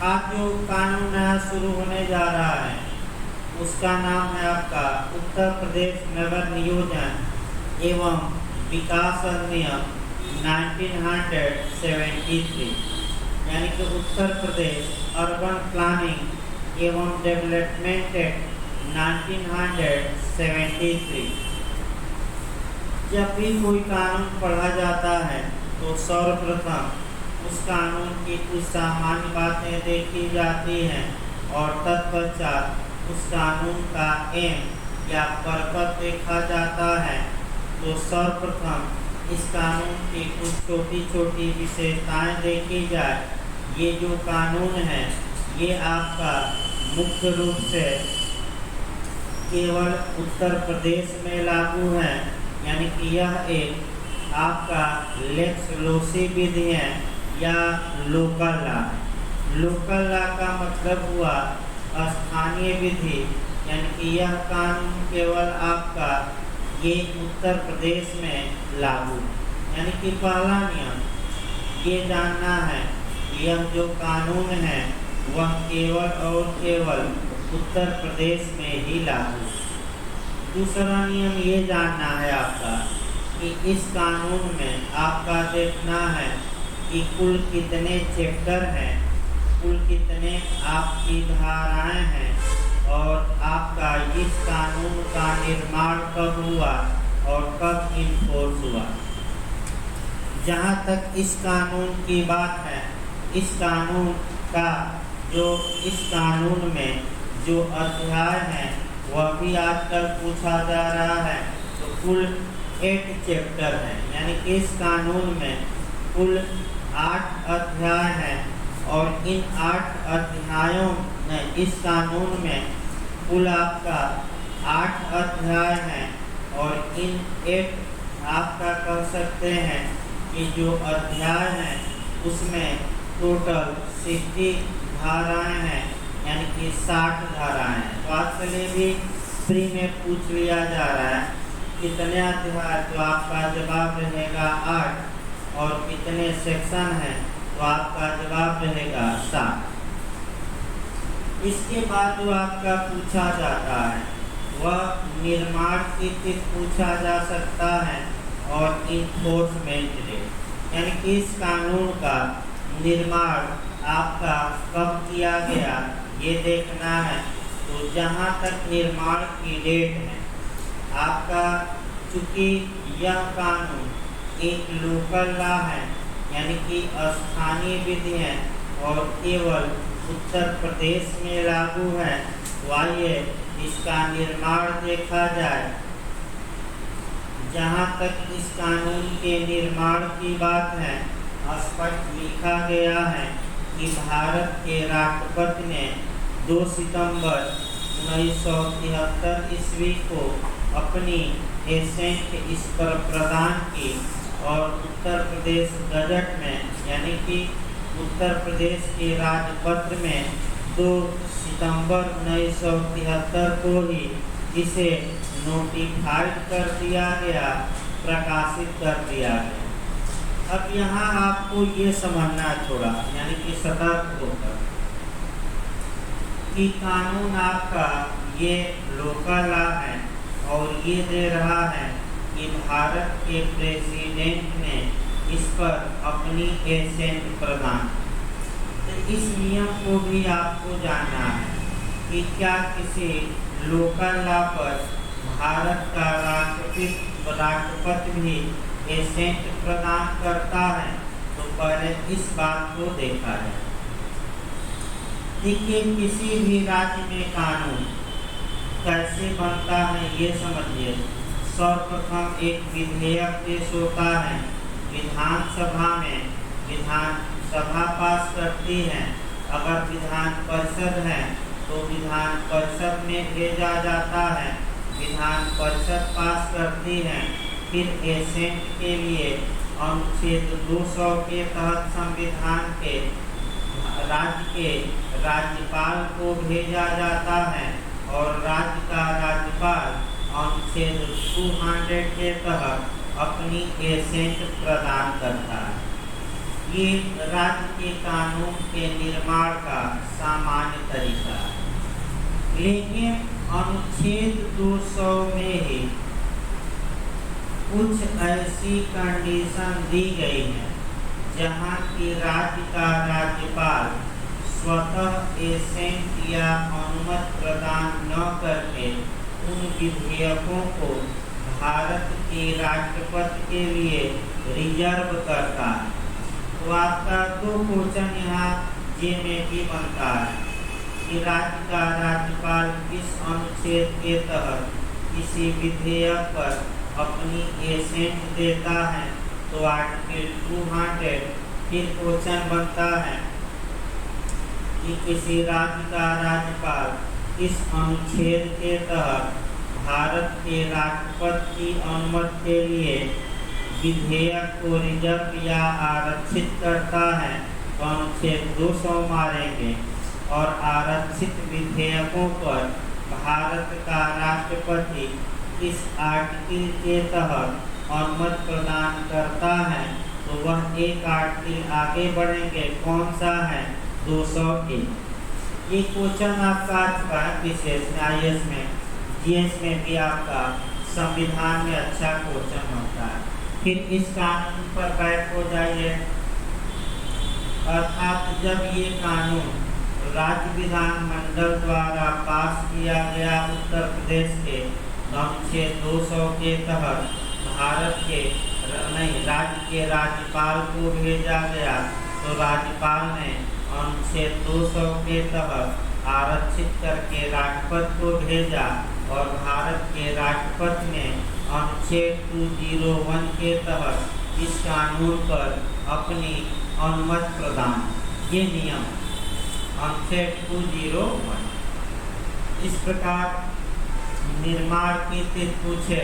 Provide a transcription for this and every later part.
आज जो कानून नया शुरू होने जा रहा है उसका नाम है आपका उत्तर प्रदेश नगर नियोजन एवं विकास अधिनियम 1973, यानी कि उत्तर प्रदेश अर्बन प्लानिंग एवं डेवलपमेंट एक्ट 1973। जब भी कोई कानून पढ़ा जाता है तो सर्वप्रथम उस कानून की कुछ सामान्य बातें देखी जाती हैं और तत्पश्चात उस कानून का एम या पर्पस देखा जाता है। तो सर्वप्रथम इस कानून की कुछ छोटी छोटी विशेषताएं देखी जाए। ये जो कानून है ये आपका मुख्य रूप से केवल उत्तर प्रदेश में लागू है, यानी कि यह एक आपका लेक्स लोसी विधि है या लोकल लॉ। लोकल लॉ का मतलब हुआ स्थानीय विधि, यानी कि यह कानून केवल आपका ये उत्तर प्रदेश में लागू। यानी कि पहला नियम ये जानना है कि यह जो कानून है वह केवल और केवल उत्तर प्रदेश में ही लागू। दूसरा नियम ये जानना है आपका कि इस कानून में आपका देखना है कि कुल कितने चैप्टर हैं, कुल कितने आपकी धाराएं हैं और आपका इस कानून का निर्माण कब हुआ और कब इन्फोर्स हुआ। जहाँ तक इस कानून की बात है, इस कानून में जो अध्याय हैं वह भी आजकल पूछा जा रहा है। तो कुल 8 चैप्टर हैं, यानी कि इस कानून में कुल 8 अध्याय हैं और इन 8 अध्यायों में इस कानून में कुल आपका 8 अध्याय हैं और इन 8 आपका कह सकते हैं कि जो अध्याय हैं उसमें टोटल 60 धाराएं हैं, यानी कि 60 धाराएं हैं। तो आजकल ये भी फ्री में पूछ लिया जा रहा है कितने अध्याय, तो आपका जवाब रहेगा 8 और कितने सेक्शन हैं, तो आपका जवाब रहेगा 7। इसके बाद जो आपका पूछा जाता है वह निर्माण की तिथि पूछा जा सकता है और इन्फोर्समेंट डेट, यानी कि इस कानून का निर्माण आपका कब किया गया ये देखना है। तो जहाँ तक निर्माण की डेट है आपका, चूँकि यह कानून एक लोकल लॉ है, यानी कि स्थानीय विधि है और केवल उत्तर प्रदेश में लागू है, तो आइए इसका निर्माण देखा जाए। जहाँ तक इस कानून के निर्माण की बात है, स्पष्ट लिखा गया है कि भारत के राष्ट्रपति ने 2 सितंबर 1973 ईस्वी को अपनी एसेंट इस पर प्रदान की और उत्तर प्रदेश गजट में, यानी कि उत्तर प्रदेश के राजपत्र में 2 सितंबर 1973 को ही इसे नोटिफाइड कर दिया गया, प्रकाशित कर दिया गया। अब यहाँ आपको ये समझना थोड़ा, यानी कि सतर्क होकर कि कानून आपका ये लोकल लॉ है और ये दे रहा है कि भारत के प्रेसिडेंट ने इस पर अपनी एसेंट प्रदान। तो इस नियम को भी आपको जानना है कि क्या किसी लोकल लॉ पर भारत का राष्ट्रपति भी एसेंट प्रदान करता है। तो पहले इस बात को देखा है। देखिए, किसी भी राज्य में कानून कैसे बनता है ये समझिए। सर्वप्रथम एक विधेयक पेश होता है, विधानसभा में विधानसभा पास करती है। अगर विधान परिषद है तो विधान परिषद में भेजा जाता है, विधान परिषद पास करती है। फिर एसेंट के लिए अनुच्छेद 200 के तहत संविधान के राज्य के राज्यपाल को भेजा जाता है और राज्य का राज्यपाल अनुच्छेद 200 के तहत अपनी एसेंट प्रदान करता है। ये राज्य के कानून के निर्माण का सामान्य तरीका है। लेकिन अनुच्छेद 200 में ही कुछ ऐसी कंडीशन दी गई है जहाँ की राज्य का राज्यपाल स्वतः एसेंट या अनुमति प्रदान न करके उन विधेयकों को भारत के राष्ट्रपति के लिए रिजर्व करता है। तो आपका 2 क्वेश्चन यहाँ जे में भी बनता है कि राज्य का राज्यपाल किस अनुच्छेद के तहत किसी विधेयक पर अपनी एसेंट देता है। तो आर्टिकल 200 फिर क्वेश्चन बनता है कि किसी राज्य का राज्यपाल इस अनुच्छेद के तहत भारत के राष्ट्रपति की अनुमति के लिए विधेयक को रिजर्व या आरक्षित करता है। तो अनुच्छेद 200 मारेंगे और आरक्षित विधेयकों पर भारत का राष्ट्रपति इस आर्टिकल के तहत अनुमति प्रदान करता है। तो वह एक आर्टिकल आगे बढ़ेंगे, कौन सा है? 201। ये क्वेश्चन आपका आ चुका है विशेष में, IAS में, GS में भी आपका संविधान में अच्छा क्वेश्चन होता है। फिर इस कानून पर बैक हो जाइए। अर्थात जब ये कानून राज्य विधानमंडल द्वारा पास किया गया उत्तर प्रदेश के अनुच्छेद 200 के तहत भारत के राज्य के राज्यपाल को भेजा गया। तो राज्यपाल ने अनुच्छेद 200 के तहत आरक्षित करके राष्ट्रपति को भेजा और भारत के राष्ट्रपति ने अनुच्छेद 201 के तहत इस कानून पर अपनी अनुमति प्रदान, ये नियम अनुच्छेद 201। इस प्रकार निर्माण की तिथि पूछे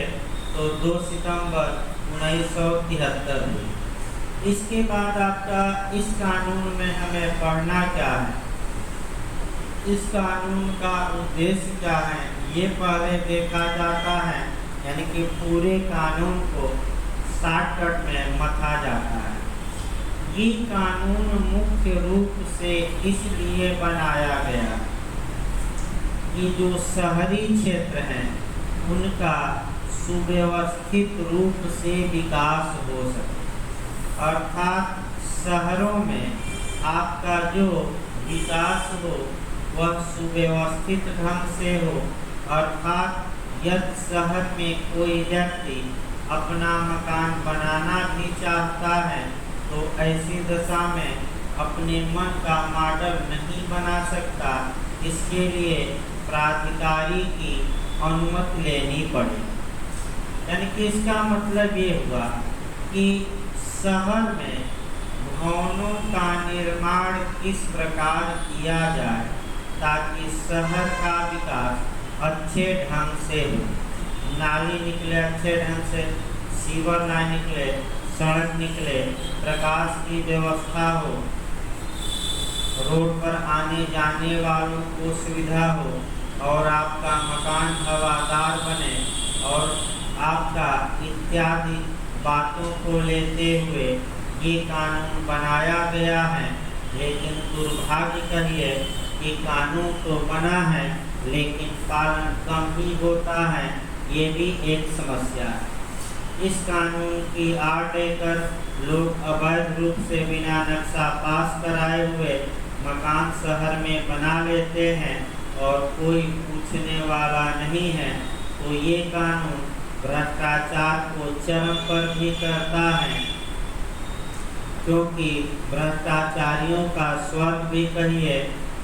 तो 2 सितंबर 1973 हुई। इसके बाद आपका इस कानून में हमें पढ़ना क्या है, इस कानून का उद्देश्य क्या है, ये पहले देखा जाता है। यानी कि पूरे कानून को शॉर्टकट में मथा जाता है। ये कानून मुख्य रूप से इसलिए बनाया गया कि जो शहरी क्षेत्र हैं उनका सुव्यवस्थित रूप से विकास हो सके। अर्थात शहरों में आपका जो विकास हो वह सुव्यवस्थित ढंग से हो। अर्थात यदि शहर में कोई व्यक्ति अपना मकान बनाना भी चाहता है तो ऐसी दशा में अपने मन का मॉडल नहीं बना सकता, इसके लिए प्राधिकारी की अनुमति लेनी पड़े। यानी कि इसका मतलब ये हुआ कि शहर में भवनों का निर्माण किस प्रकार किया जाए ताकि शहर का विकास अच्छे ढंग से हो, नाली निकले अच्छे ढंग से, सीवर लाइन निकले, सड़क निकले, प्रकाश की व्यवस्था हो, रोड पर आने जाने वालों को सुविधा हो और आपका मकान हवादार बने और आपका इत्यादि बातों को लेते हुए ये कानून बनाया गया है। लेकिन दुर्भाग्य कहिए कि कानून तो बना है लेकिन पालन कम ही होता है, ये भी एक समस्या है। इस कानून की आड़ लेकर लोग अवैध रूप से बिना नक्शा पास कराए हुए मकान शहर में बना लेते हैं और कोई पूछने वाला नहीं है। तो ये कानून भ्रष्टाचार को चरम पर भी करता है, क्योंकि भ्रष्टाचारियों का स्वर्ग भी कहिए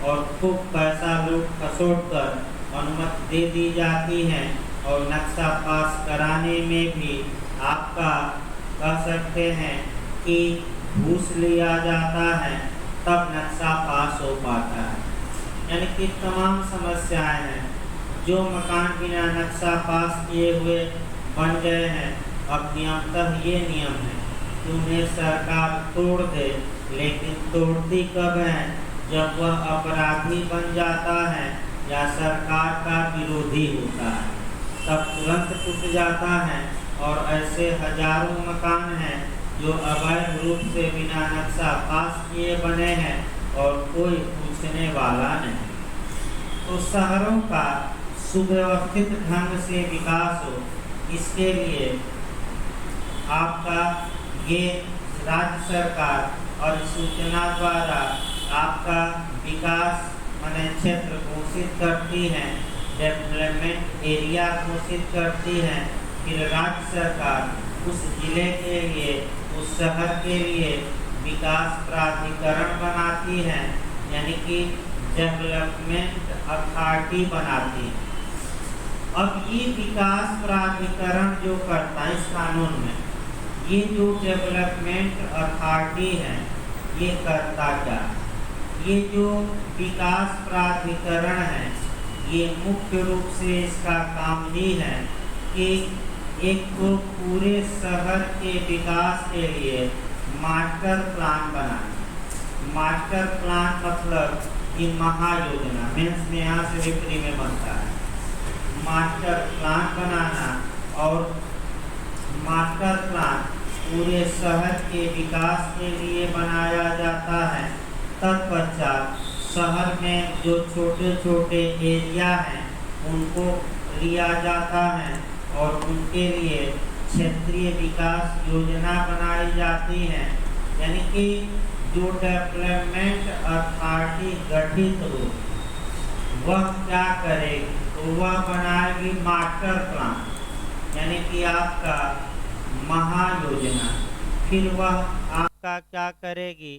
और खूब पैसा लूट खसोट कर अनुमति दे दी जाती है और नक्शा पास कराने में भी आपका कह सकते हैं कि घूस लिया जाता है, तब नक्शा पास हो पाता है। यानी कि तमाम समस्याएं हैं। जो मकान बिना नक्शा पास किए हुए बन गए हैं, अब नियमतः ये नियम है कि उन्हें सरकार तोड़ दे, लेकिन तोड़ती कब है? जब वह अपराधी बन जाता है या सरकार का विरोधी होता है, तब तुरंत टूट जाता है। और ऐसे हजारों मकान हैं जो अवैध रूप से बिना नक्शा पास किए बने हैं और कोई पूछने वाला नहीं। तो शहरों का सुव्यवस्थित ढंग से विकास हो, इसके लिए आपका ये राज्य सरकार और सूचना द्वारा आपका विकास माने क्षेत्र घोषित करती हैं, डेवलपमेंट एरिया घोषित करती हैं। फिर राज्य सरकार उस जिले के लिए, उस शहर के लिए विकास प्राधिकरण बनाती है, यानी कि डेवलपमेंट अथॉरिटी बनाती है। अब ये विकास प्राधिकरण जो करता है इस कानून में, ये जो डेवलपमेंट अथॉरिटी है ये करता क्या? ये जो विकास प्राधिकरण है ये मुख्य रूप से इसका काम ही है कि एक तो पूरे शहर के विकास के लिए मास्टर प्लान बनाना। मास्टर प्लान मतलब कि महायोजना, मेंस में यहाँ से विपरी में बनता है। मास्टर प्लान बनाना, और मास्टर प्लान पूरे शहर के विकास के लिए बनाया जाता है। तत्पश्चात शहर में जो छोटे छोटे एरिया हैं उनको लिया जाता है और उनके लिए क्षेत्रीय विकास योजना बनाई जाती है। यानी कि जो डेवलपमेंट अथॉरिटी गठित हो वह क्या करेगी? तो वह बनाएगी मास्टर प्लान, यानी कि आपका महायोजना। फिर वह आपका क्या करेगी?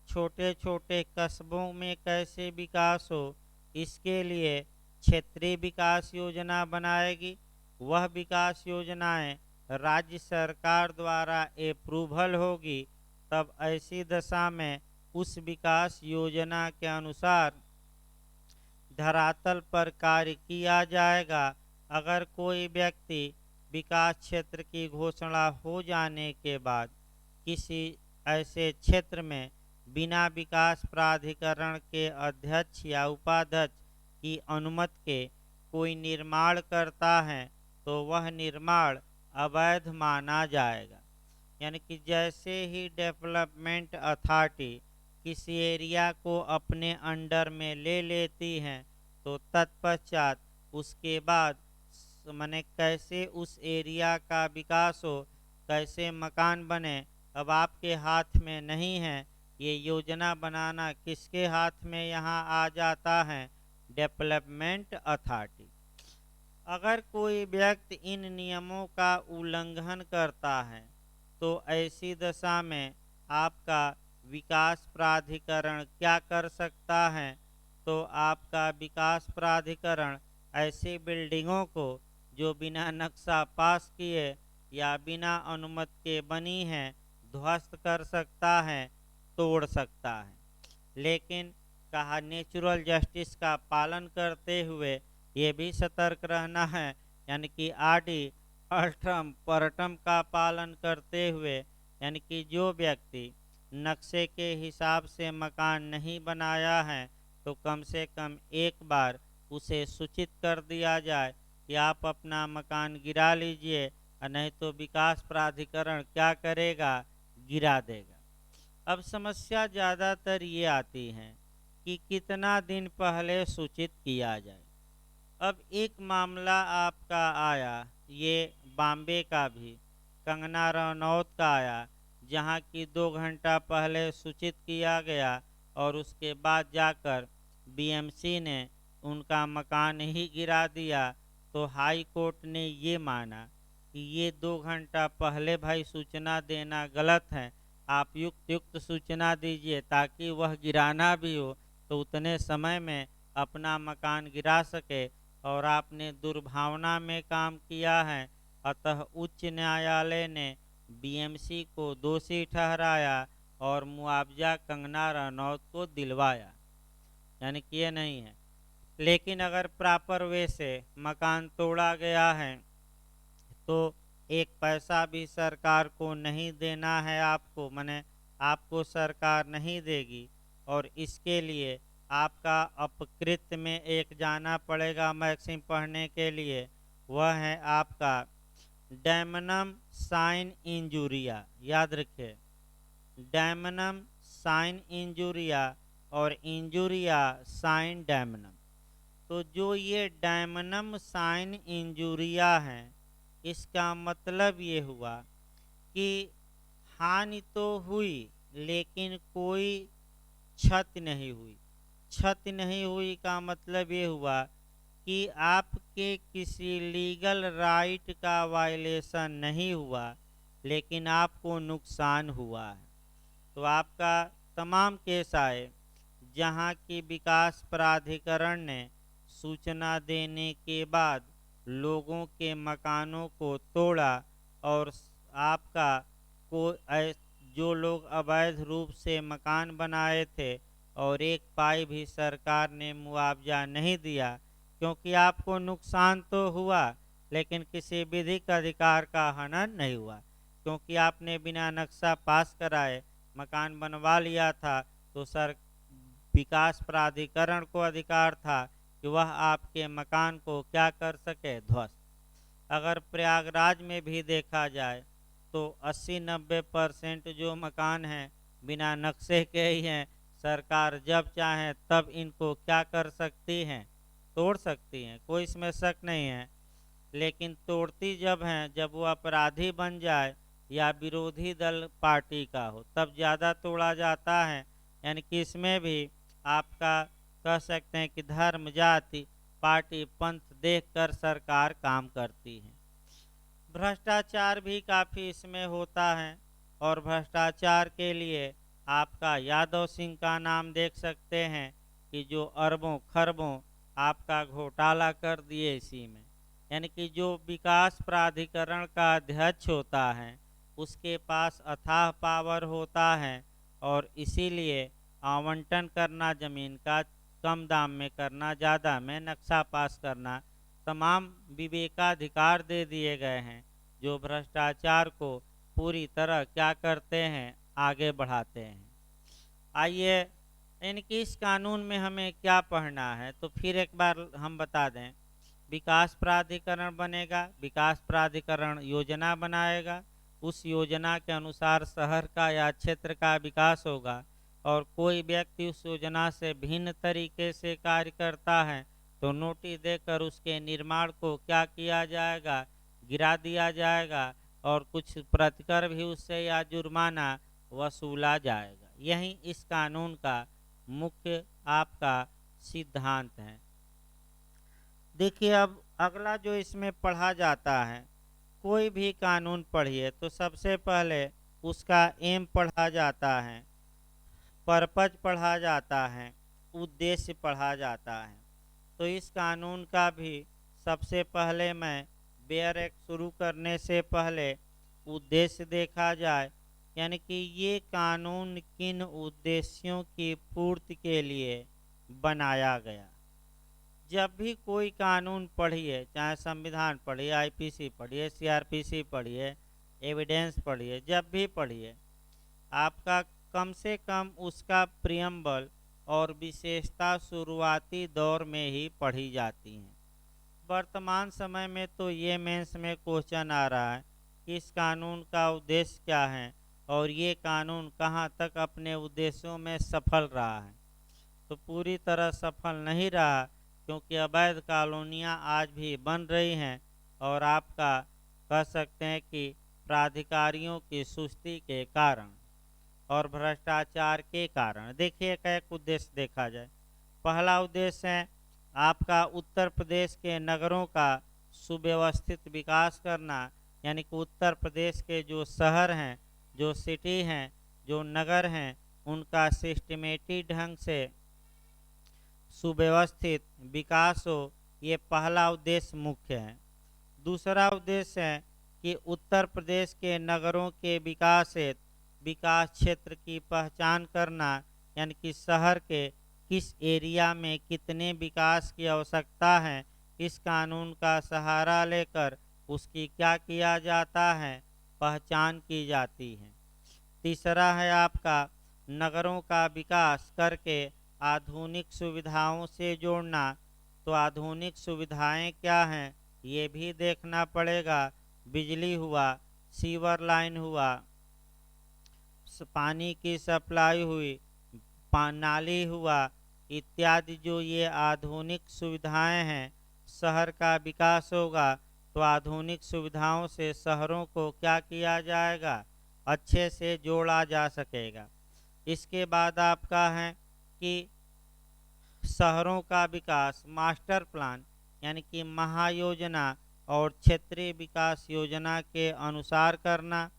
छोटे छोटे कस्बों में कैसे विकास हो, इसके लिए क्षेत्रीय विकास योजना बनाएगी। वह विकास योजनाएं राज्य सरकार द्वारा अप्रूवल होगी। तब ऐसी दशा में उस विकास योजना के अनुसार धरातल पर कार्य किया जाएगा। अगर कोई व्यक्ति विकास क्षेत्र की घोषणा हो जाने के बाद किसी ऐसे क्षेत्र में बिना विकास प्राधिकरण के अध्यक्ष या उपाध्यक्ष की अनुमति के कोई निर्माण करता है तो वह निर्माण अवैध माना जाएगा। यानी कि जैसे ही डेवलपमेंट अथॉरिटी किसी एरिया को अपने अंडर में ले लेती हैं तो तत्पश्चात उसके बाद माने कैसे उस एरिया का विकास हो, कैसे मकान बने, अब आपके हाथ में नहीं है। ये योजना बनाना किसके हाथ में यहाँ आ जाता है? Development authority. अगर कोई व्यक्ति इन नियमों का उल्लंघन करता है तो ऐसी दशा में आपका विकास प्राधिकरण क्या कर सकता है? तो आपका विकास प्राधिकरण ऐसी बिल्डिंगों को जो बिना नक्शा पास किए या बिना अनुमति के बनी हैं ध्वस्त कर सकता है, तोड़ सकता है। लेकिन कहा नेचुरल जस्टिस का पालन करते हुए ये भी सतर्क रहना है, यानी कि आरडी अल्ट्रम परटम का पालन करते हुए, यानी कि जो व्यक्ति नक्शे के हिसाब से मकान नहीं बनाया है तो कम से कम एक बार उसे सूचित कर दिया जाए कि आप अपना मकान गिरा लीजिए, और नहीं तो विकास प्राधिकरण क्या करेगा? गिरा देगा। अब समस्या ज़्यादातर ये आती है कि कितना दिन पहले सूचित किया जाए। अब एक मामला आपका आया, ये बॉम्बे का भी, कंगना रनौत का आया, जहाँ की 2 घंटा पहले सूचित किया गया और उसके बाद जाकर बीएमसी ने उनका मकान ही गिरा दिया। तो हाई कोर्ट ने ये माना कि ये 2 घंटा पहले भाई सूचना देना गलत है, आप युक्त सूचना दीजिए ताकि वह गिराना भी हो तो उतने समय में अपना मकान गिरा सके, और आपने दुर्भावना में काम किया है। अतः उच्च न्यायालय ने बीएमसी को दोषी ठहराया और मुआवजा कंगना रनौत को दिलवाया, यानी कि ये नहीं है। लेकिन अगर प्रॉपर वे से मकान तोड़ा गया है तो एक पैसा भी सरकार को नहीं देना है आपको, माने आपको सरकार नहीं देगी, और इसके लिए आपका अपकृत में एक जाना पड़ेगा मैक्सिम पढ़ने के लिए। वह है आपका डैमनम साइन इंजुरिया, याद रखिए, डैमनम साइन इंजुरिया और इंजुरिया साइन डैमनम। तो जो ये डैमनम साइन इंजुरिया है, इसका मतलब ये हुआ कि हानि तो हुई लेकिन कोई क्षति नहीं हुई। क्षति नहीं हुई का मतलब ये हुआ कि आपके किसी लीगल राइट का वायलेशन नहीं हुआ, लेकिन आपको नुकसान हुआ है। तो आपका तमाम केस आए जहां की विकास प्राधिकरण ने सूचना देने के बाद लोगों के मकानों को तोड़ा और आपका जो लोग अवैध रूप से मकान बनाए थे और एक पाई भी सरकार ने मुआवजा नहीं दिया, क्योंकि आपको नुकसान तो हुआ लेकिन किसी विधिक अधिकार का हनन नहीं हुआ, क्योंकि आपने बिना नक्शा पास कराए मकान बनवा लिया था। तो सर विकास प्राधिकरण को अधिकार था कि वह आपके मकान को क्या कर सके, ध्वस्त। अगर प्रयागराज में भी देखा जाए तो 80-90% जो मकान हैं बिना नक्शे के ही हैं। सरकार जब चाहे तब इनको क्या कर सकती हैं, तोड़ सकती हैं, कोई इसमें शक नहीं है। लेकिन तोड़ती जब हैं जब वो अपराधी बन जाए या विरोधी दल पार्टी का हो, तब ज़्यादा तोड़ा जाता है। यानी कि इसमें भी आपका कह सकते हैं कि धर्म, जाति, पार्टी, पंथ देखकर सरकार काम करती है। भ्रष्टाचार भी काफ़ी इसमें होता है और भ्रष्टाचार के लिए आपका यादव सिंह का नाम देख सकते हैं कि जो अरबों खरबों आपका घोटाला कर दिए इसी में। यानी कि जो विकास प्राधिकरण का अध्यक्ष होता है उसके पास अथाह पावर होता है और इसीलिए आवंटन करना ज़मीन का कम दाम में करना, ज़्यादा में नक्शा पास करना, तमाम विवेकाधिकार दे दिए गए हैं जो भ्रष्टाचार को पूरी तरह क्या करते हैं, आगे बढ़ाते हैं। आइए इनकी इस कानून में हमें क्या पढ़ना है, तो फिर एक बार हम बता दें। विकास प्राधिकरण बनेगा, विकास प्राधिकरण योजना बनाएगा, उस योजना के अनुसार शहर का या क्षेत्र का विकास होगा और कोई व्यक्ति उस योजना से भिन्न तरीके से कार्य करता है तो नोटिस देकर उसके निर्माण को क्या किया जाएगा, गिरा दिया जाएगा और कुछ प्रतिकर भी उससे या जुर्माना वसूला जाएगा। यही इस कानून का मुख्य आपका सिद्धांत है। देखिए अब अगला जो इसमें पढ़ा जाता है, कोई भी कानून पढ़िए तो सबसे पहले उसका एम पढ़ा जाता है, पर्पज पढ़ा जाता है, उद्देश्य पढ़ा जाता है। तो इस कानून का भी सबसे पहले मैं बेयर एक्ट शुरू करने से पहले उद्देश्य देखा जाए, यानी कि ये कानून किन उद्देश्यों की पूर्ति के लिए बनाया गया। जब भी कोई कानून पढ़िए, चाहे संविधान पढ़िए, आईपीसी पढ़िए, सीआरपीसी पढ़िए, एविडेंस पढ़िए, जब भी पढ़िए आपका कम से कम उसका प्रियम्बल और विशेषता शुरुआती दौर में ही पढ़ी जाती हैं। वर्तमान समय में तो ये मेंस में क्वेश्चन आ रहा है कि इस कानून का उद्देश्य क्या है और ये कानून कहाँ तक अपने उद्देश्यों में सफल रहा है। तो पूरी तरह सफल नहीं रहा, क्योंकि अवैध कॉलोनियाँ आज भी बन रही हैं और आपका कह सकते हैं कि प्राधिकारियों की सुस्ती के कारण और भ्रष्टाचार के कारण। देखिए एक उद्देश्य देखा जाए। पहला उद्देश्य है आपका उत्तर प्रदेश के नगरों का सुव्यवस्थित विकास करना, यानी कि उत्तर प्रदेश के जो शहर हैं, जो सिटी हैं, जो नगर हैं, उनका सिस्टमेटिक ढंग से सुव्यवस्थित विकास हो, ये पहला उद्देश्य मुख्य है। दूसरा उद्देश्य है कि उत्तर प्रदेश के नगरों के विकास हेतु विकास क्षेत्र की पहचान करना, यानी कि शहर के किस एरिया में कितने विकास की आवश्यकता है, इस कानून का सहारा लेकर उसकी क्या किया जाता है, पहचान की जाती है। तीसरा है आपका नगरों का विकास करके आधुनिक सुविधाओं से जोड़ना। तो आधुनिक सुविधाएं क्या हैं ये भी देखना पड़ेगा। बिजली हुआ, सीवर लाइन हुआ, पानी की सप्लाई हुई, नाली हुआ इत्यादि। जो ये आधुनिक सुविधाएं हैं, शहर का विकास होगा तो आधुनिक सुविधाओं से शहरों को क्या किया जाएगा, अच्छे से जोड़ा जा सकेगा। इसके बाद आपका है कि शहरों का विकास मास्टर प्लान यानी कि महायोजना और क्षेत्रीय विकास योजना के अनुसार करना।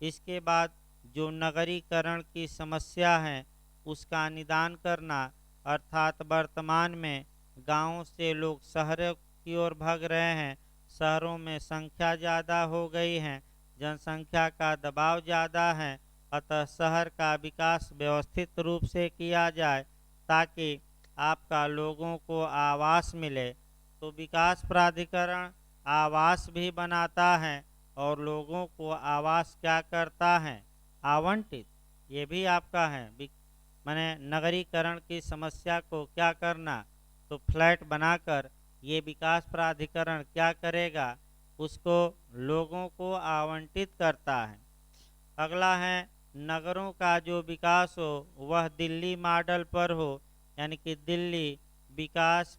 इसके बाद जो नगरीकरण की समस्या है उसका निदान करना, अर्थात वर्तमान में गांवों से लोग शहरों की ओर भाग रहे हैं, शहरों में संख्या ज़्यादा हो गई है, जनसंख्या का दबाव ज़्यादा है, अतः शहर का विकास व्यवस्थित रूप से किया जाए ताकि आपका लोगों को आवास मिले। तो विकास प्राधिकरण आवास भी बनाता है और लोगों को आवास क्या करता है, आवंटित। ये भी आपका है माने नगरीकरण की समस्या को क्या करना, तो फ्लैट बनाकर ये विकास प्राधिकरण क्या करेगा, उसको लोगों को आवंटित करता है। अगला है नगरों का जो विकास हो वह दिल्ली मॉडल पर हो, यानी कि दिल्ली विकास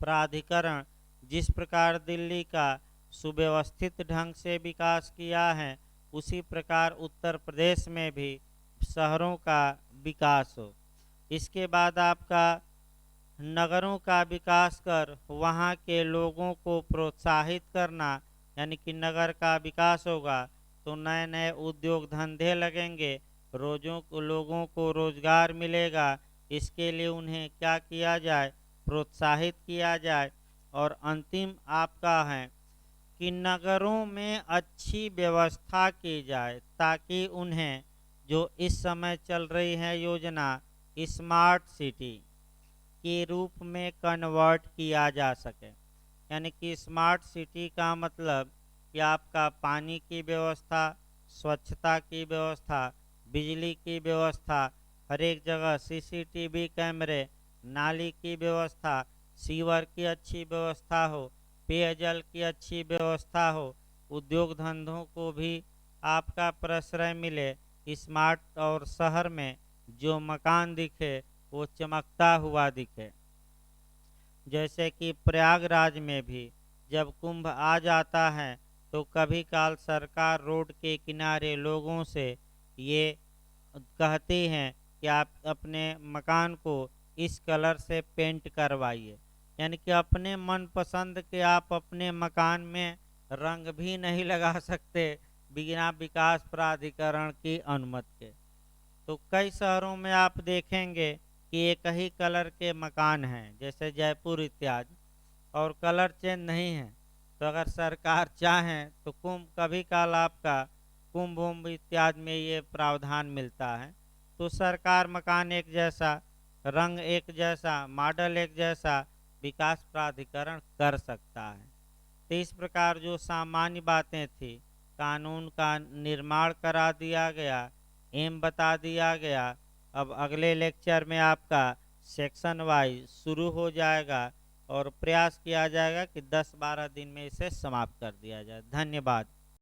प्राधिकरण जिस प्रकार दिल्ली का सुव्यवस्थित ढंग से विकास किया है उसी प्रकार उत्तर प्रदेश में भी शहरों का विकास हो। इसके बाद आपका नगरों का विकास कर वहाँ के लोगों को प्रोत्साहित करना, यानी कि नगर का विकास होगा तो नए नए उद्योग धंधे लगेंगे, लोगों को रोजगार मिलेगा। इसके लिए उन्हें क्या किया जाए, प्रोत्साहित किया जाए। और अंतिम आपका है कि नगरों में अच्छी व्यवस्था की जाए ताकि उन्हें जो इस समय चल रही है योजना स्मार्ट सिटी के रूप में कन्वर्ट किया जा सके। यानी कि स्मार्ट सिटी का मतलब कि आपका पानी की व्यवस्था, स्वच्छता की व्यवस्था, बिजली की व्यवस्था, हर एक जगह सीसीटीवी कैमरे, नाली की व्यवस्था, सीवर की अच्छी व्यवस्था हो, पेयजल की अच्छी व्यवस्था हो, उद्योग धंधों को भी आपका प्रश्रय मिले स्मार्ट, और शहर में जो मकान दिखे वो चमकता हुआ दिखे। जैसे कि प्रयागराज में भी जब कुंभ आ जाता है तो कभी काल सरकार रोड के किनारे लोगों से ये कहती हैं कि आप अपने मकान को इस कलर से पेंट करवाइए, यानी कि अपने मनपसंद के आप अपने मकान में रंग भी नहीं लगा सकते बिना विकास प्राधिकरण की अनुमति के। तो कई शहरों में आप देखेंगे कि एक ही कलर के मकान हैं, जैसे जयपुर इत्यादि, और कलर चेंज नहीं है। तो अगर सरकार चाहें तो कभी काल आपका कुंभ इत्यादि में ये प्रावधान मिलता है तो सरकार मकान एक जैसा, रंग एक जैसा, मॉडल एक जैसा विकास प्राधिकरण कर सकता है। तो इस प्रकार जो सामान्य बातें थी, कानून का निर्माण करा दिया गया, एम बता दिया गया। अब अगले लेक्चर में आपका सेक्शन वाइज शुरू हो जाएगा और प्रयास किया जाएगा कि 10-12 दिन में इसे समाप्त कर दिया जाए। धन्यवाद।